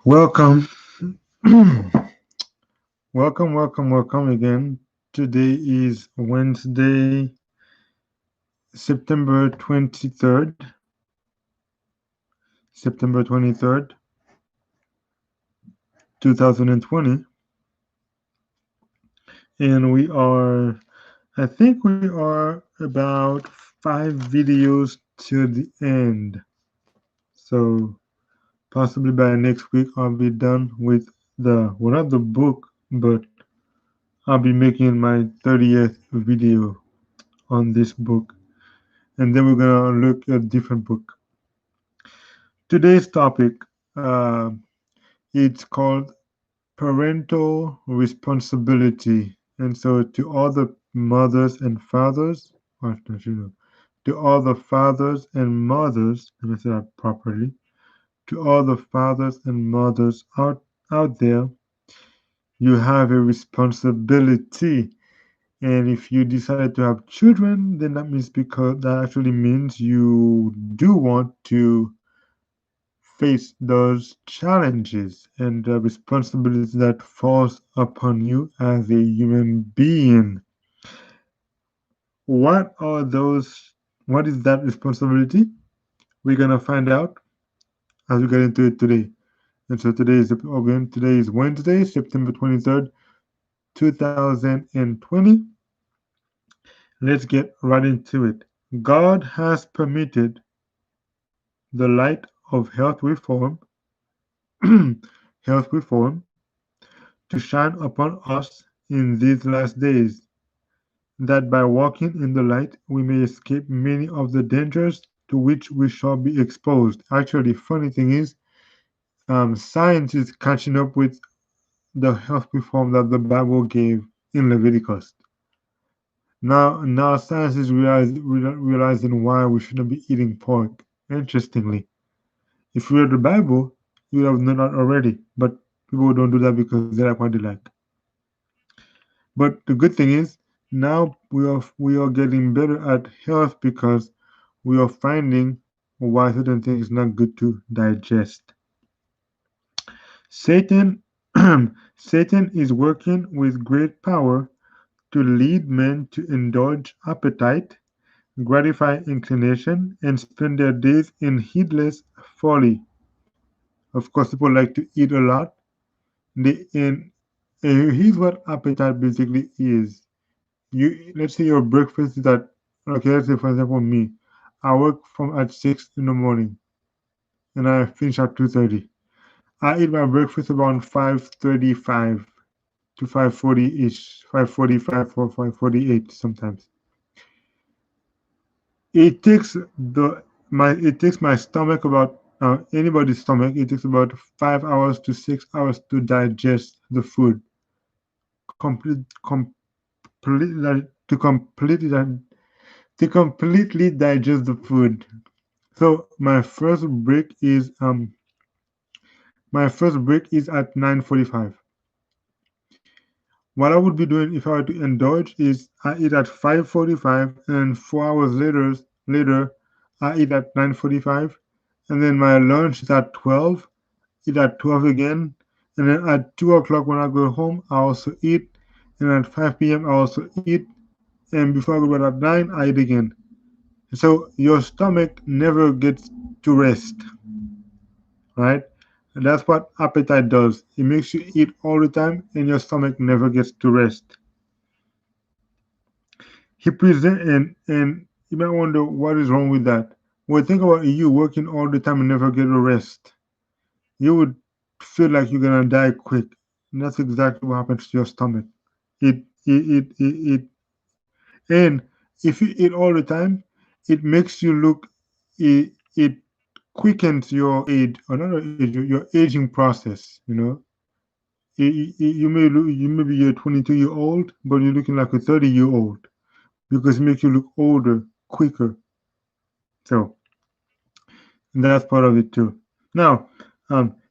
Welcome, welcome again. Today is Wednesday, September 23rd, September 23rd, 2020, and I think we are about 5 videos to the end. So possibly by next week I'll be done with well, not the book, but I'll be making my 30th video on this book, and then we're gonna look at a different book. Today's topic, uh, it's called parental responsibility. And so, to all the mothers and fathers, or don't you know, to all the fathers and mothers, let me say that properly, to all the fathers and mothers out there, you have a responsibility. And if you decide to have children, then that actually means you do want to face those challenges and the responsibilities that falls upon you as a human being. What are those? What is that responsibility? We're gonna find out as we get into it today. And so today is Wednesday, September 23rd, 2020. Let's get right into it. God has permitted the light of health reform to shine upon us in these last days, that by walking in the light we may escape many of the dangers to which we shall be exposed. Actually, funny thing is, science is catching up with the health reform that the Bible gave in Leviticus. Now science is realizing why we shouldn't be eating pork. Interestingly, if you read the Bible, you would have known that already, but people don't do that because they like what they like. But the good thing is, now we are getting better at health because we are finding why certain things are not good to digest. Satan Satan is working with great power to lead men to indulge appetite, gratify inclination, and spend their days in heedless folly. Of course, people like to eat a lot. Here's what appetite basically is. Let's say your breakfast is at, okay, let's say for example me, I work from at 6 in the morning and I finish at 2:30. I eat my breakfast around 5:35 to 5:40 ish, 5:45 or 5:48 sometimes. It takes my stomach about, anybody's stomach, it takes about 5 hours to 6 hours to digest the food, complete completely to completely to completely digest the food. So my first break is at 9:45. What I would be doing if I were to indulge is I eat at 5:45, and 4 hours later I eat at 9:45, and then my lunch is at 12. Eat at 12 again, and then at 2 o'clock when I go home I also eat, and at 5 p.m. I also eat, and before I go to bed at 9 I eat again. So your stomach never gets to rest, right? And that's what appetite does. It makes you eat all the time and your stomach never gets to rest. He present and you might wonder what is wrong with that. Well, think about you working all the time and never get a rest. You would feel like you're gonna die quick. And that's exactly what happens to your stomach. It and if you eat all the time, it makes you look it quickens your age, or not your age, your aging process. You may be a 22-year-old, but you're looking like a 30-year-old because it makes you look older quicker. So that's part of it too. Now,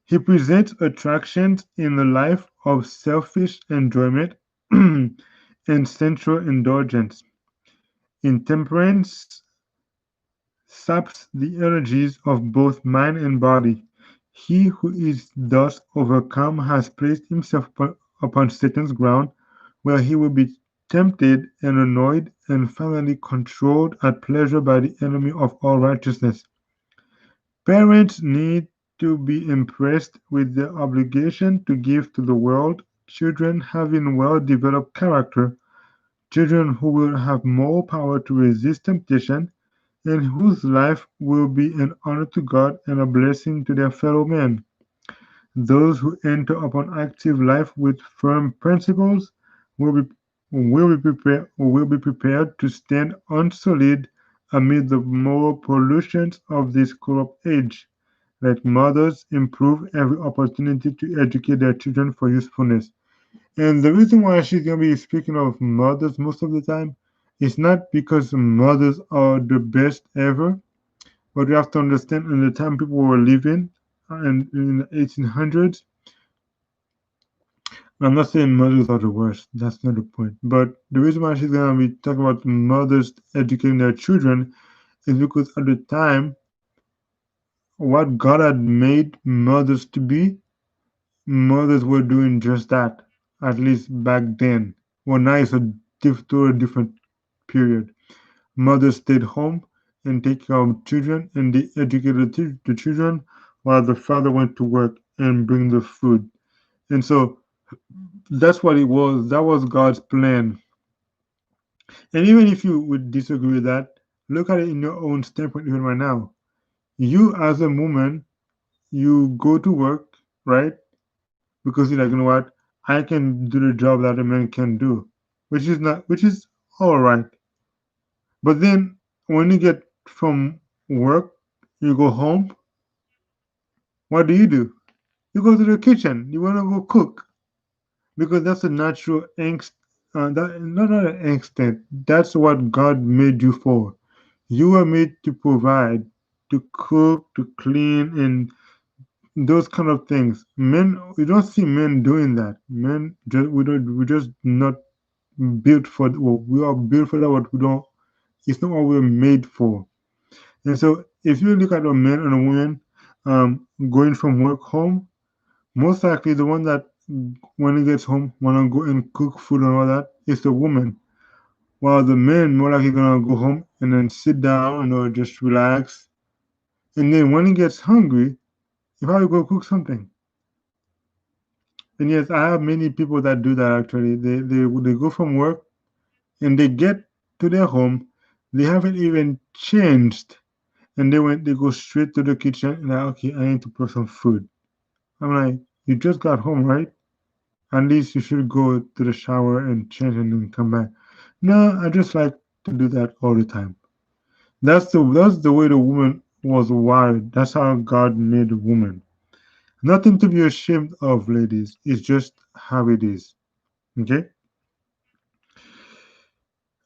he presents attractions in the life of selfish enjoyment and sensual indulgence. Intemperance saps the energies of both mind and body. He who is thus overcome has placed himself upon Satan's ground, where he will be tempted and annoyed and finally controlled at pleasure by the enemy of all righteousness. Parents need to be impressed with their obligation to give to the world children having well developed character, children who will have more power to resist temptation, and whose life will be an honor to God and a blessing to their fellow men. Those who enter upon active life with firm principles will be will be prepared to stand unsullied amid the moral pollutions of this corrupt age. Let mothers improve every opportunity to educate their children for usefulness. And the reason why she's gonna be speaking of mothers most of the time is not because mothers are the best ever, but you have to understand in the time people were living and in the 1800s. I'm not saying mothers are the worst. That's not the point. But the reason why she's gonna be talking about mothers educating their children is because at the time, what God had made mothers to be, mothers were doing just that. At least back then. Well, now it's a totally different period. Mothers stayed home and take care of children, and they educated the children while the father went to work and bring the food. And so that's what it was. That was God's plan. And even if you would disagree with that, look at it in your own standpoint even right now. You as a woman, you go to work, right? Because you're like, you know what, I can do the job that a man can do, which is all right. But then when you get from work, you go home. What do? You go to the kitchen. You want to go cook because that's a natural angst. That not an instinct. That's what God made you for. You were made to provide, to cook, to clean, and those kind of things. Men, you don't see men doing that. Men, just we don't. We just not built for. Well, we are built for that. What we don't. It's not what we're made for. And so, if you look at a man and a woman going from work home, most likely the one that when he gets home wanna go and cook food and all that is the woman. While the man more likely gonna go home and then sit down and just relax. And then when he gets hungry, he probably go cook something. And yes, I have many people that do that actually. They go from work and they get to their home, they haven't even changed, and they go straight to the kitchen and like, okay, I need to prep some food. I'm like, you just got home, right? At least you should go to the shower and change and then come back. No, I just like to do that all the time. That's the way the woman was wired. That's how God made the woman. Nothing to be ashamed of, ladies. It's just how it is. Okay?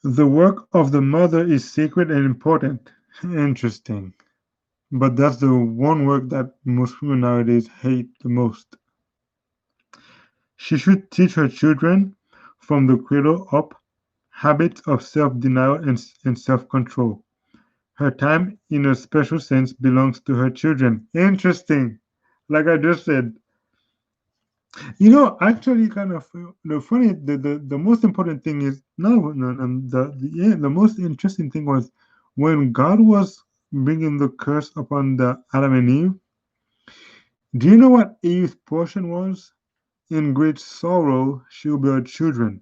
The work of the mother is sacred and important. Interesting. But that's the one work that most women nowadays hate the most. She should teach her children from the cradle up habits of self denial and self control. Her time, in a special sense, belongs to her children. Interesting. Like I just said, actually, kind of the funny, the most important thing is the most interesting thing was when God was bringing the curse upon the Adam and Eve. Do you know what Eve's portion was? In great sorrow she'll bear children.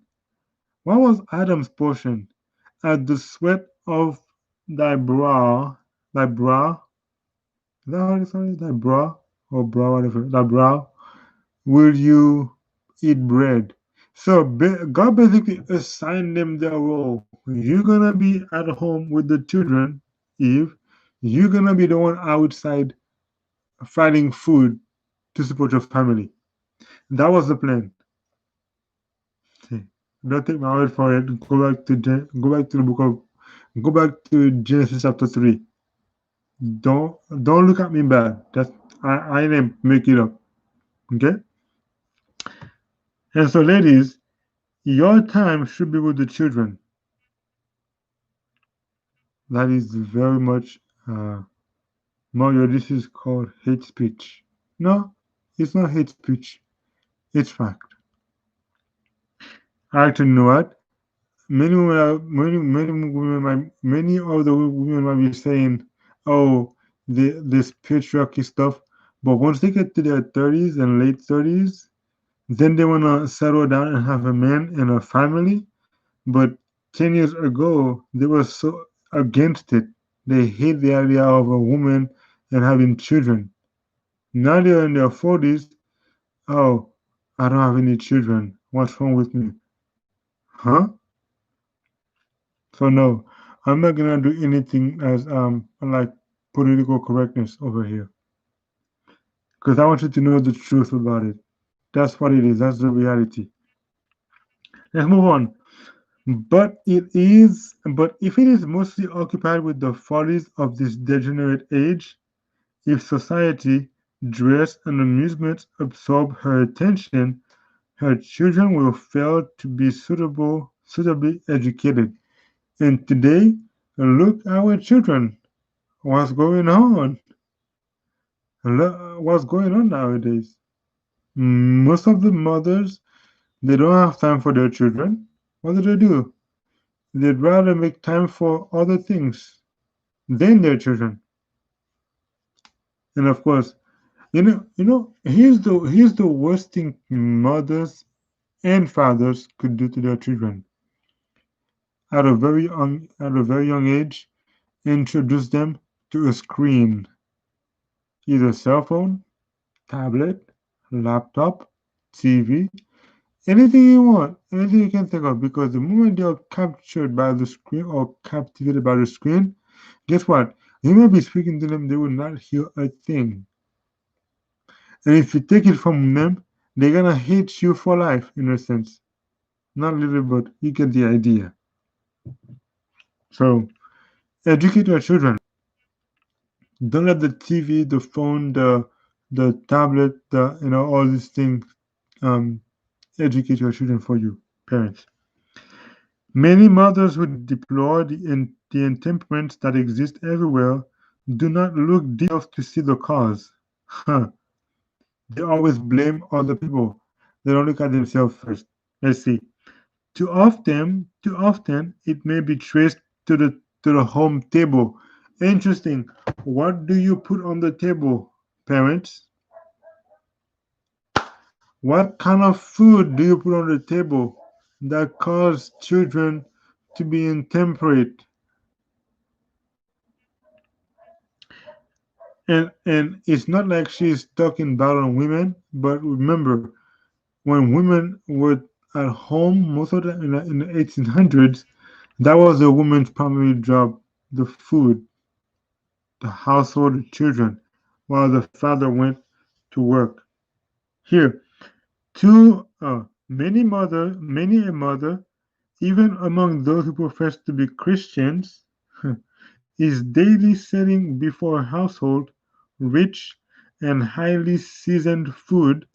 What was Adam's portion? At the sweat of thy brow, thy brow, is that how it's called? Thy brow or brow, whatever, thy brow, will you eat bread. So God basically assigned them their role. You're gonna be at home with the children, Eve. You're gonna be the one outside finding food to support your family. That was the plan. See, don't take my word for it. Go back to the book of go back to Genesis chapter 3. Don't look at me bad. I didn't make it up. Okay? And so ladies, your time should be with the children. That is very much Mario, this is called hate speech. No, it's not hate speech. It's fact. Actually, you know what? Many of the women might be saying, "Oh, this patriarchy stuff," but once they get to their 30s and late 30s, then they wanna settle down and have a man and a family. But 10 years ago, they were so against it. They hate the idea of a woman and having children. Now they're in their 40s. Oh, I don't have any children. What's wrong with me? Huh? So no, I'm not gonna do anything as like political correctness over here because I want you to know the truth about it. That's what it is. That's the reality. Let's move on. But if it is mostly occupied with the follies of this degenerate age, if society, dress, and amusements absorb her attention, her children will fail to be suitably educated. And today, look at our children. What's going on? What's going on nowadays? Most of the mothers, they don't have time for their children. What do they do? They'd rather make time for other things than their children. And of course, here's the worst thing mothers and fathers could do to their children at a very young age. Introduce them to a screen, either cell phone, tablet, laptop, TV, anything you want, anything you can think of, because the moment they are captured by the screen or captivated by the screen, guess what? You may be speaking to them, they will not hear a thing. And if you take it from them, they're gonna hate you for life, in a sense. Not little, but you get the idea. So educate your children. Don't let the TV, the phone, the tablet, all these things um, educate your children for you, parents. Many mothers who deplore the intemperance that exists everywhere do not look deep enough to see the cause. Huh. They always blame other people. They don't look at themselves first. Let's see. Too often, it may be traced to the home table. Interesting. What do you put on the table, parents? What kind of food do you put on the table that cause children to be intemperate? And it's not like she's talking bad on women, but remember, when women were at home, most of the in the 1800s, that was a woman's primary job: the food, the household, the children, while the father went to work. Here, too, many a mother, even among those who profess to be Christians, is daily setting before a household rich and highly seasoned food,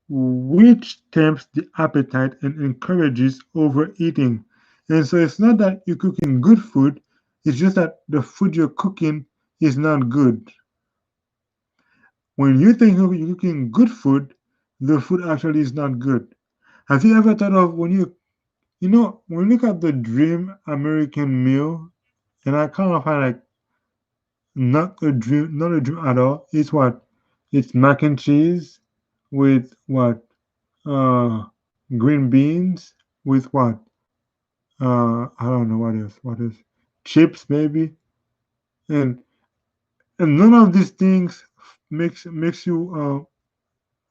which tempts the appetite and encourages overeating. And so it's not that you're cooking good food, it's just that the food you're cooking is not good. When you think you're cooking good food, the food actually is not good. Have you ever thought of when you look at the dream American meal, and I kind of find like not a dream at all. It's what? It's mac and cheese with what? Uh, green beans with what? I don't know what else. What is chips maybe? And and none of these things makes you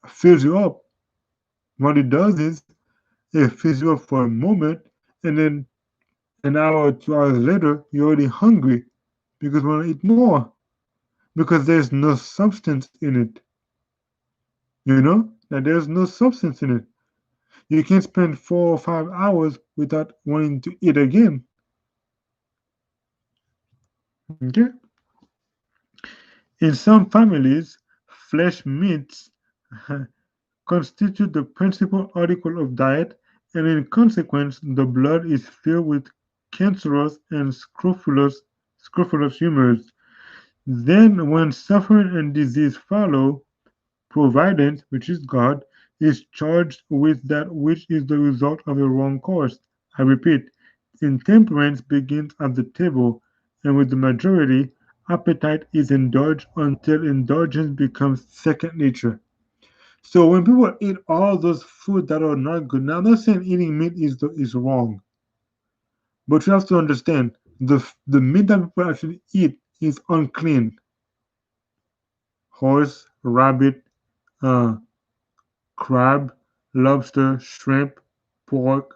fills you up. What it does is it fills you up for a moment, and then an hour or 2 hours later, you're already hungry because you want to eat more because there's no substance in it. That there's no substance in it. You can spend 4 or 5 hours without wanting to eat again. Okay. In some families, flesh meats constitute the principal article of diet, and in consequence, the blood is filled with cancerous and scrofulous humors. Then, when suffering and disease follow, Providence, which is God, is charged with that which is the result of a wrong course. I repeat, intemperance begins at the table, and with the majority, appetite is indulged until indulgence becomes second nature. So when people eat all those food that are not good, now I'm not saying eating meat is wrong, but you have to understand the meat that people actually eat is unclean. Horse, rabbit, uh, crab, lobster, shrimp, pork,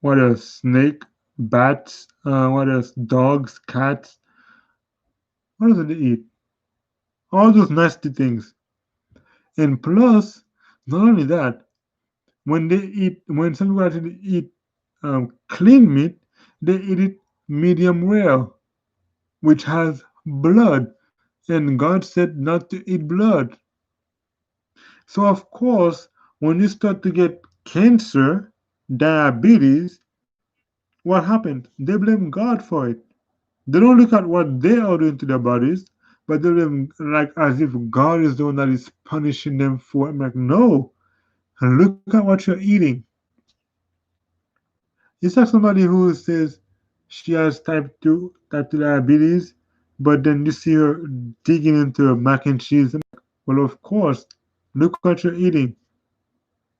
what else? Snake, bats, what else? Dogs, cats. What else do they eat? All those nasty things. And plus, not only that, when some people actually eat clean meat, they eat it medium rare, which has blood. And God said not to eat blood. So, of course, when you start to get cancer, diabetes, what happened? They blame God for it. They don't look at what they are doing to their bodies, but they blame like as if God is the one that is punishing them for it. I'm like, no, look at what you're eating. It's like somebody who says she has type 2 diabetes, but then you see her digging into mac and cheese. Well, of course, look what you're eating.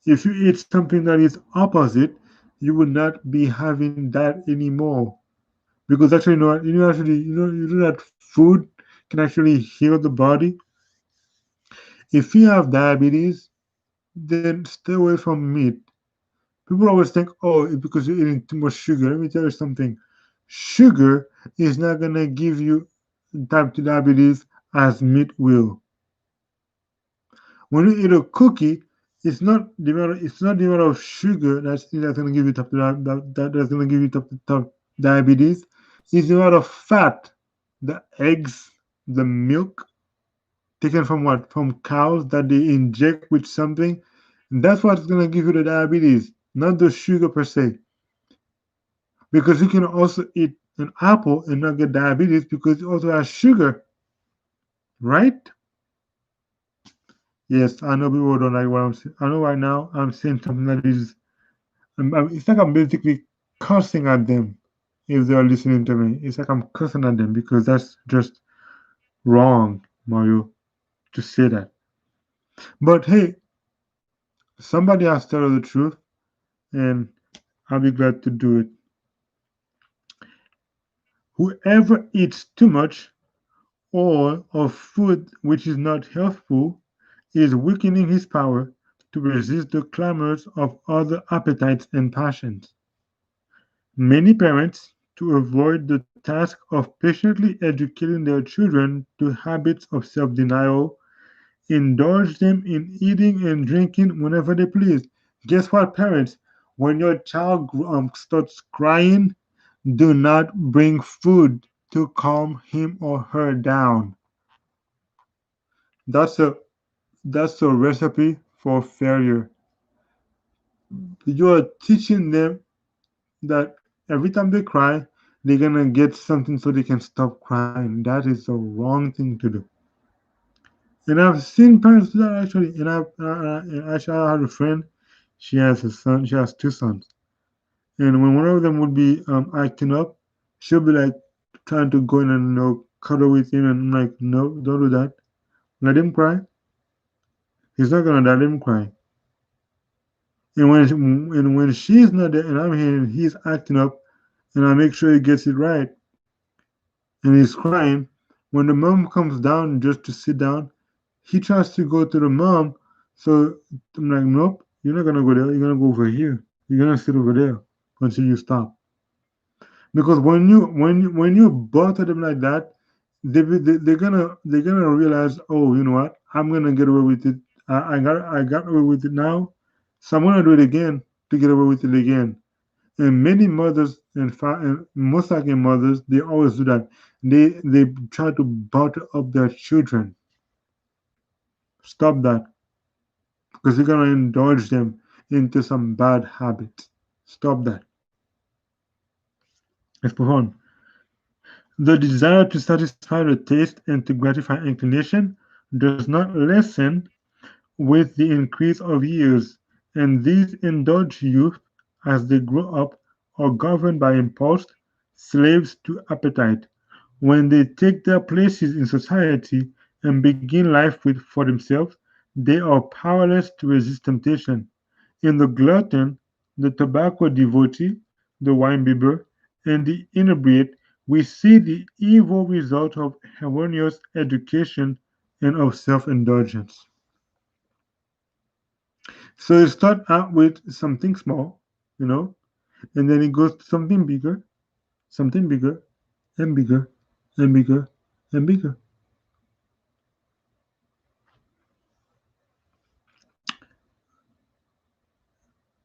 If you eat something that is opposite, you will not be having that anymore. Because actually, you know, what, you know that food can actually heal the body. If you have diabetes, then stay away from meat. People always think, oh, it's because you're eating too much sugar. Let me tell you something. Sugar is not gonna give you type 2 diabetes as meat will. When you eat a cookie, it's not the amount of sugar that's gonna give you that's gonna give you type diabetes. It's the amount of fat, the eggs, the milk taken from what? From cows that they inject with something. That's what's gonna give you the diabetes, not the sugar per se. Because you can also eat an apple and not get diabetes because it also has sugar, right? Yes, I know people don't like what I'm saying. I know right now I'm saying something that is, it's like I'm basically cursing at them if they are listening to me. It's like I'm cursing at them because that's just wrong, Mario, to say that. But hey, somebody has to tell the truth, and I'll be glad to do it. Whoever eats too much or of food which is not healthful is weakening his power to resist the clamors of other appetites and passions. Many parents, to avoid the task of patiently educating their children to habits of self denial, indulge them in eating and drinking whenever they please. Guess what, parents? When your child starts crying, do not bring food to calm him or her down. That's a that's a recipe for failure. You are teaching them that every time they cry, they're gonna get something so they can stop crying. That is the wrong thing to do. And I've seen parents do that actually. And actually, I had a friend. She has a son. She has two sons. And when one of them would be acting up, she'll be like trying to go in and cuddle with him. And I'm like, no, don't do that. Let him cry. He's not gonna let him cry. And when she's not there, and I'm here, and he's acting up, and I make sure he gets it right, and he's crying. When the mom comes down just to sit down, he tries to go to the mom. So I'm like, nope, you're not gonna go there. You're gonna go over here. You're gonna sit over there until you stop. Because when you bother them like that, they're gonna realize, oh, you know what? I'm gonna get away with it. I got away with it now, so I'm gonna do it again to get away with it again. And many mothers and most likely mothers, they always do that. They try to butter up their children. Stop that because you're gonna indulge them into some bad habits. Stop that. Let's move on. The desire to satisfy the taste and to gratify inclination does not lessen with the increase of years, and these indulged youth, as they grow up, are governed by impulse, slaves to appetite. When they take their places in society and begin life for themselves, they are powerless to resist temptation. In the glutton, the tobacco devotee, the wine bibber, and the inebriate, we see the evil result of erroneous education and of self indulgence. So it starts out with something small, you know, and then it goes to something bigger, and bigger, and bigger, and bigger.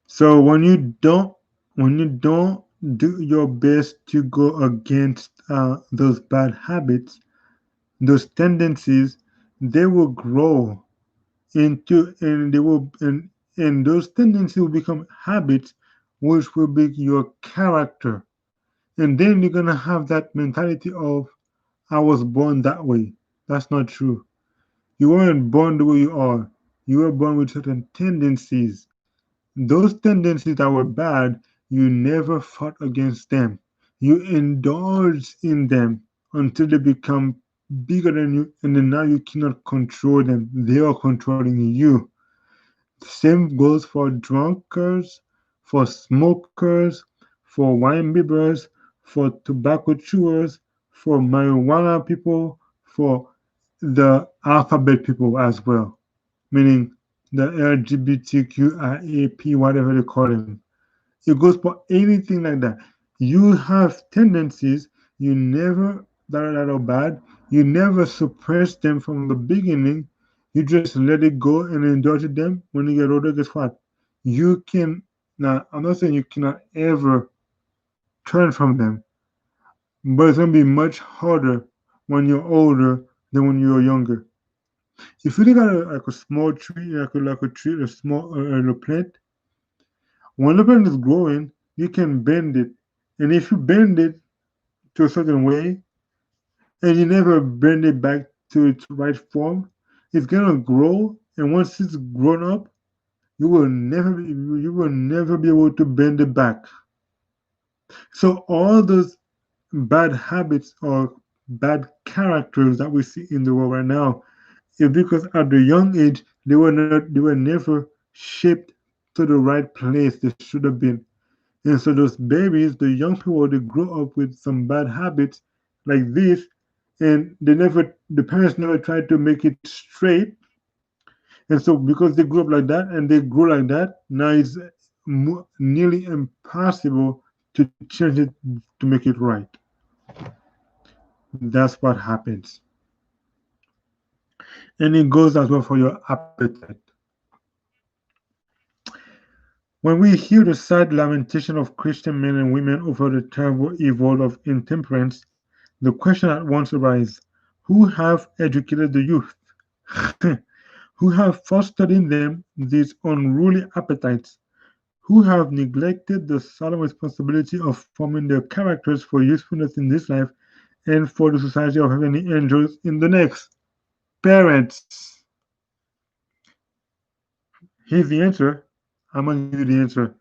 So when you don't do your best to go against those bad habits, those tendencies, they will grow into and they will and those tendencies will become habits, which will be your character. And then you're gonna have that mentality of I was born that way. That's not true. You weren't born the way you are. You were born with certain tendencies. Those tendencies that were bad, you never fought against them. You indulged in them until they become bigger than you, and then now you cannot control them. They are controlling you. Same goes for drunkards, for smokers, for wine bibbers, for tobacco chewers, for marijuana people, for the alphabet people as well, meaning the LGBTQIAP, whatever they call them. It goes for anything like that. You have tendencies you never that are bad. You never suppress them from the beginning. You just let it go and indulge in them. When you get older, guess what? You can now. I'm not saying you cannot ever turn from them, but it's gonna be much harder when you're older than when you're younger. If you look at like a small tree, like a tree, a small a plant, when the plant is growing, you can bend it, and if you bend it to a certain way, and you never bend it back to its right form, it's gonna grow, and once it's grown up, you will never be able to bend it back. So all those bad habits or bad characters that we see in the world right now is because at the young age they were never shaped to the right place they should have been. And so those babies, the young people, they grow up with some bad habits like this, and the parents never tried to make it straight. And so because they grew up like that and they grew like that, now it's nearly impossible to change it to make it right. That's what happens. And it goes as well for your appetite. When we hear the sad lamentation of Christian men and women over the terrible evil of intemperance, the question at once arises: who have educated the youth? Who have fostered in them these unruly appetites? Who have neglected the solemn responsibility of forming their characters for usefulness in this life and for the society of heavenly angels in the next? Parents. Here's the answer. I'm going to give you the answer.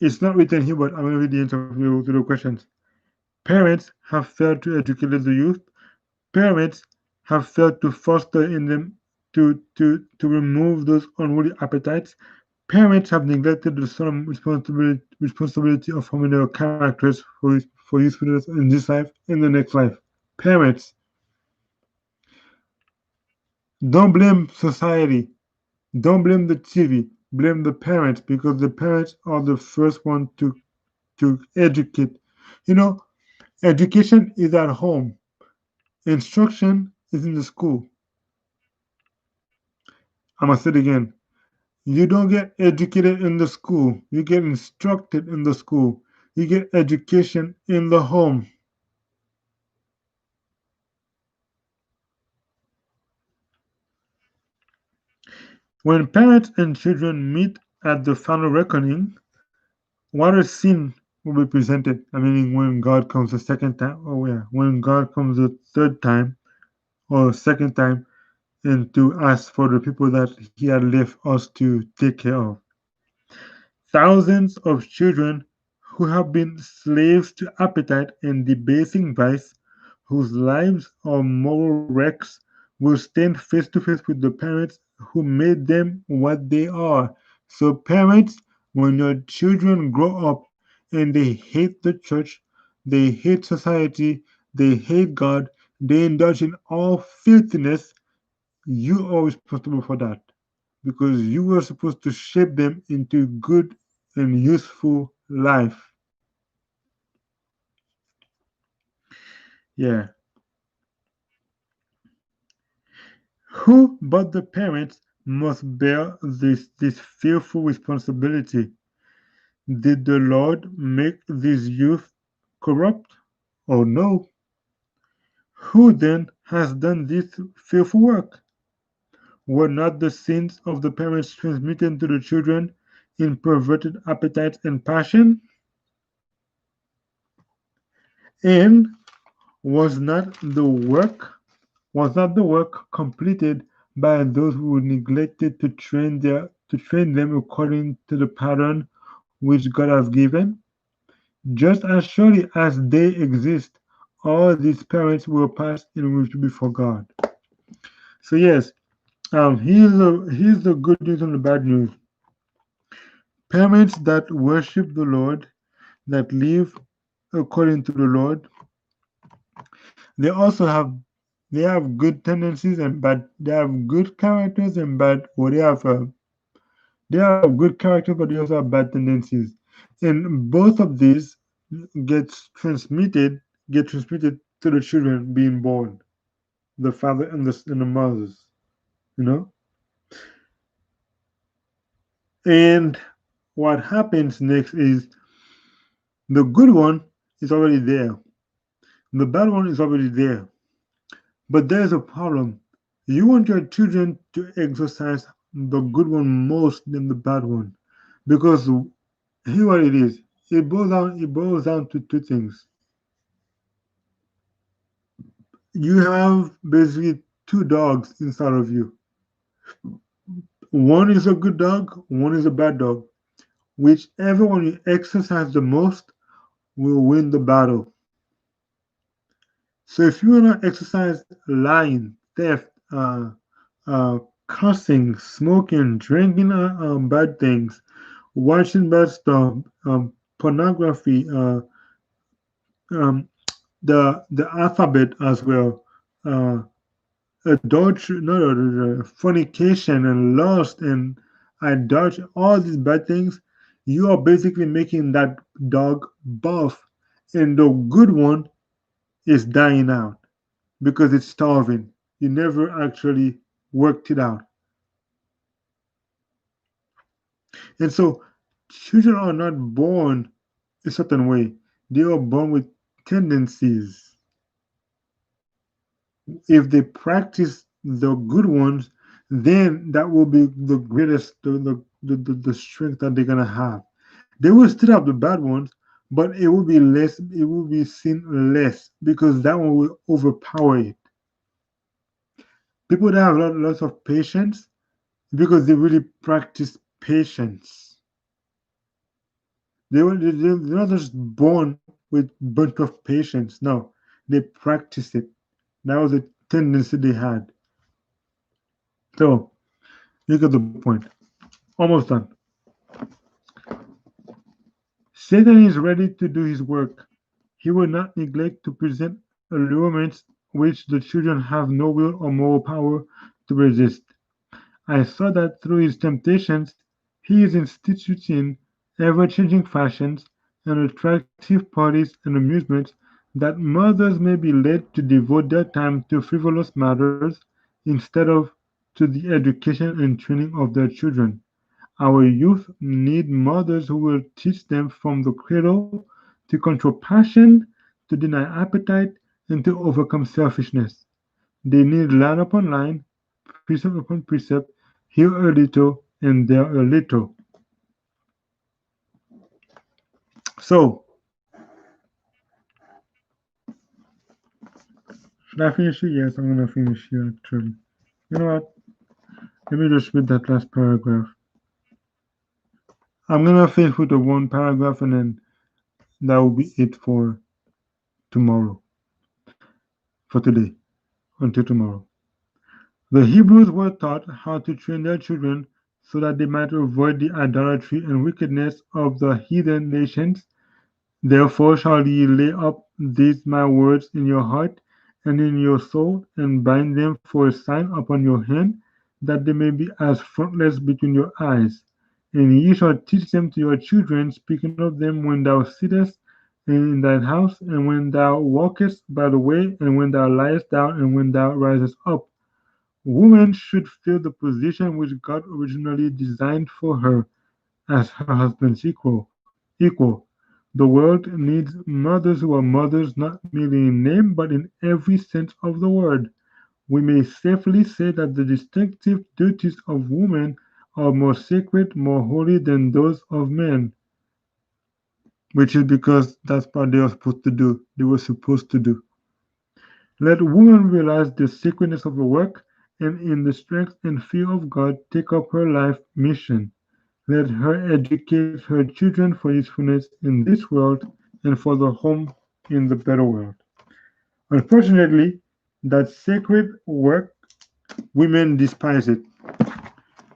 It's not written here, but I'm going to read the answer to the questions. Parents have failed to educate the youth. Parents have failed to foster in them to remove those unruly appetites. Parents have neglected the solemn responsibility of forming their characters for usefulness in this life and the next life. Parents, don't blame society. Don't blame the TV. Blame the parents because the parents are the first one to educate. You know, education is at home. Instruction is in the school. I'm gonna say it again. You don't get educated in the school. You get instructed in the school. You get education in the home. When parents and children meet at the final reckoning, what a scene will be presented. I mean, when God comes the second time, oh yeah, when God comes the third time or second time, and to ask for the people that he had left us to take care of. Thousands of children who have been slaves to appetite and debasing vice, whose lives are moral wrecks, will stand face to face with the parents who made them what they are. So, parents, when your children grow up and they hate the church, they hate society, they hate God, they indulge in all filthiness, you are responsible for that because you were supposed to shape them into good and useful life. Yeah. Who but the parents must bear this fearful responsibility? Did the Lord make these youth corrupt? Oh no. Who then has done this fearful work? Were not the sins of the parents transmitted to the children in perverted appetites and passion? And was not the work Was not the work completed by those who neglected to train them according to the pattern which God has given? Just as surely as they exist, all these parents will pass and will be for God. So yes, here's the good news and the bad news. Parents that worship the Lord, that live according to the Lord, they also have good tendencies and bad. They have good characters and bad, or they have good characters, but they also have bad tendencies. And both of these gets transmitted get transmitted to the children being born, the father and the mothers, you know. And what happens next is the good one is already there, the bad one is already there. But there's a problem. You want your children to exercise the good one most than the bad one, because here what it is. It boils down to two things. You have basically two dogs inside of you. One is a good dog, one is a bad dog. Whichever one you exercise the most will win the battle. So if you want to exercise lying, theft, uh, cussing, smoking, drinking bad things, watching bad stuff, pornography, um, the alphabet as well, uh, adultery, not adultery, fornication and lust and idolatry, all these bad things, you are basically making that dog buff, and the good one is dying out because it's starving. You never actually worked it out. And so children are not born a certain way. They are born with tendencies. If they practice the good ones, then that will be the greatest the strength that they're gonna have. They will still have the bad ones, but it will be seen less because that one will overpower it. People that have lots of patience because they really practice patience. They're not just born with bunch of patience. No, they practice it. That was a tendency they had. So you get the point. Almost done. Satan is ready to do his work. He will not neglect to present allurements which the children have no will or moral power to resist. I saw that through his temptations he is instituting ever-changing fashions and attractive parties and amusements that mothers may be led to devote their time to frivolous matters instead of to the education and training of their children. Our youth need mothers who will teach them from the cradle to control passion, to deny appetite, and to overcome selfishness. They need line upon line, precept upon precept, here a little and there a little. So, should I finish it? Yes, I'm gonna finish here actually. You know what? Let me just read that last paragraph. I'm gonna finish with the one paragraph and then that will be it for tomorrow, for today, until tomorrow. The Hebrews were taught how to train their children so that they might avoid the idolatry and wickedness of the heathen nations. Therefore shall ye lay up these my words in your heart and in your soul, and bind them for a sign upon your hand, that they may be as frontlets between your eyes. And ye shall teach them to your children, speaking of them when thou sittest in thine house, and when thou walkest by the way, and when thou liest down, and when thou risest up. Woman should fill the position which God originally designed for her as her husband's equal. The world needs mothers who are mothers not merely in name but in every sense of the word. We may safely say that the distinctive duties of women are more sacred, more holy than those of men, which is because that's what they are supposed to do. They were supposed to do. Let woman realize the sacredness of her work and in the strength and fear of God take up her life mission. Let her educate her children for usefulness in this world and for the home in the better world. Unfortunately, that sacred work, women despise it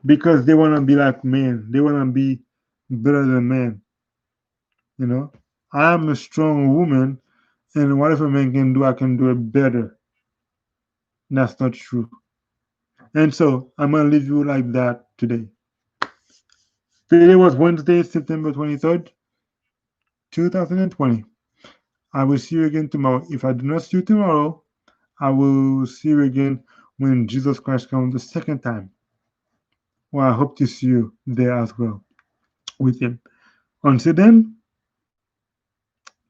because they want to be like men. They want to be better than men. You know, I am a strong woman, and whatever man can do, I can do it better. That's not true. And so I'm gonna leave you like that today. Today was Wednesday, September 23rd, 2020. I will see you again tomorrow. If I do not see you tomorrow, I will see you again when Jesus Christ comes the second time. Well, I hope to see you there as well with Him. Until then,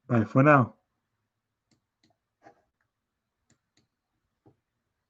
bye for now.